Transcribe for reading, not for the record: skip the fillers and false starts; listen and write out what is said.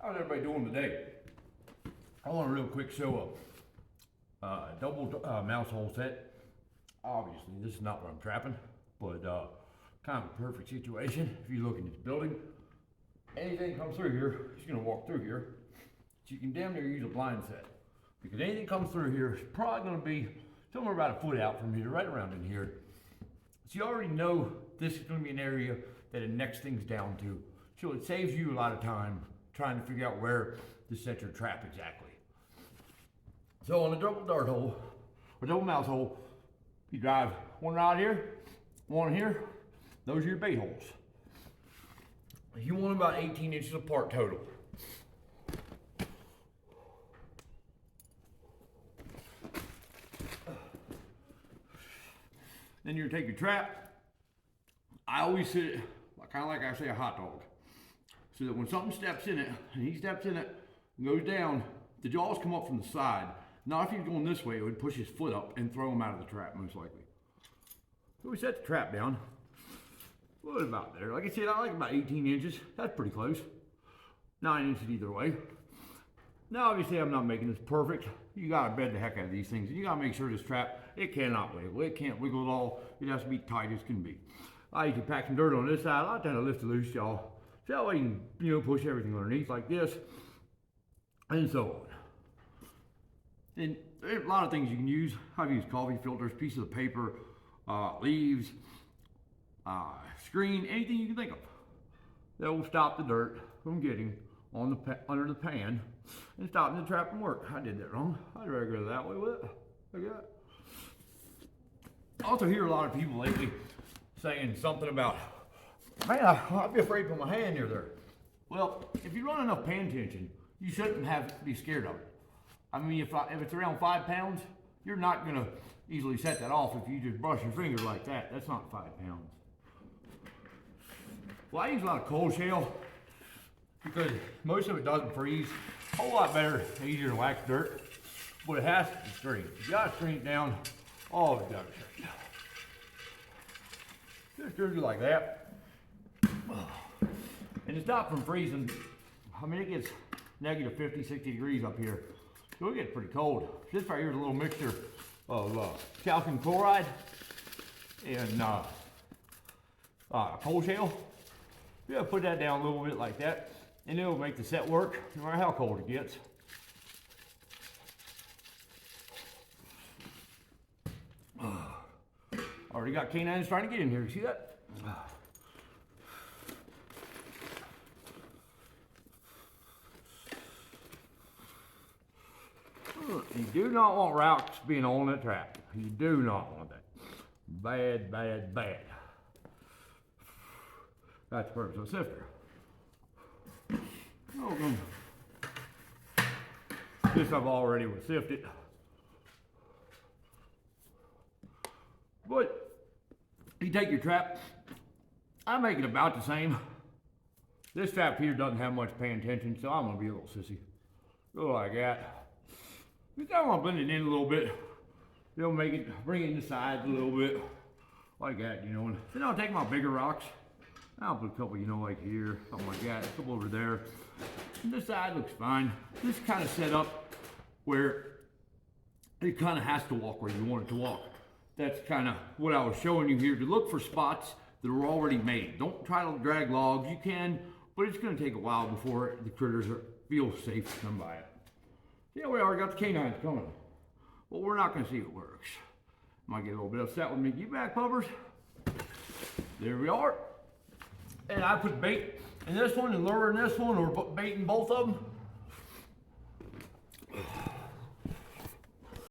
How's everybody doing today? I want a real quick show of double mouse hole set. Obviously, this is not what I'm trapping, but kind of a perfect situation. If you look in this building, anything comes through here, it's gonna walk through here. So you can damn near use a blind set. Because anything comes through here is probably gonna be somewhere about a foot out from here, right around in here. So you already know this is gonna be an area that it necks things down to. So it saves you a lot of time trying to figure out where to set your trap exactly. So on a double dart hole, or double mouse hole, you drive one rod here, one here, those are your bait holes. You want them about 18 inches apart total. Then you're gonna take your trap. I always sit it kind of like I say a hot dog. So that when something steps in it, and he steps in it and goes down, the jaws come up from the side. Now if he's going this way, it would push his foot up and throw him out of the trap most likely. So we set the trap down. What about there? Like I said, I like about 18 inches. That's pretty close. 9 inches either way. Now obviously I'm not making this perfect. You gotta bed the heck out of these things. And you gotta make sure this trap, it cannot wiggle. It can't wiggle at all. It has to be tight as can be. I usually pack some dirt on this side. I tend to lift it loose, y'all. So that way you can, push everything underneath like this. And so on. And there's a lot of things you can use. I've used coffee filters, pieces of paper, leaves, screen, anything you can think of. That will stop the dirt from getting on the under the pan and stopping the trap from work. I did that wrong. I'd rather go that way with it. Look at that. I also hear a lot of people lately saying something about, man, I'd be afraid to put my hand near there. Well, if you run enough pan tension, you shouldn't have to be scared of it. I mean, if it's around 5 pounds, you're not gonna easily set that off if you just brush your finger like that. That's not 5 pounds. Well, I use a lot of cold shell because most of it doesn't freeze. A whole lot better and easier to wax dirt, but it has to be straight. You gotta string it down. Oh, it gotta be straight. Just do it like that. And it's not from freezing. I mean, it gets negative 50, 60 degrees up here. So it gets pretty cold. This right here is a little mixture of calcium chloride and cold shell. You gotta put that down a little bit like that, and it'll make the set work no matter how cold it gets. Already got canines trying to get in here. See that? You do not want rocks being on that trap. You do not want that. Bad, bad, bad. That's the purpose of a sifter. Oh, this I've already was sifted. But you take your trap, I make it about the same. This trap here doesn't have much pan tension, so I'm gonna be a little sissy. Go like that. You kind of want to blend it in a little bit. Make it, bring it in the sides a little bit. Like that, And then I'll take my bigger rocks. I'll put a couple, like here, something like that, a couple over there. And this side looks fine. This kind of set up where it kind of has to walk where you want it to walk. That's kind of what I was showing you here, to look for spots that are already made. Don't try to drag logs. You can, but it's going to take a while before the critters feel safe to come by it. Yeah, we already got the canines coming. Well, we're not going to see if it works. Might get a little bit upset with me. Get back, puppers. There we are. And I put bait in this one and lure in this one, or bait in both of them.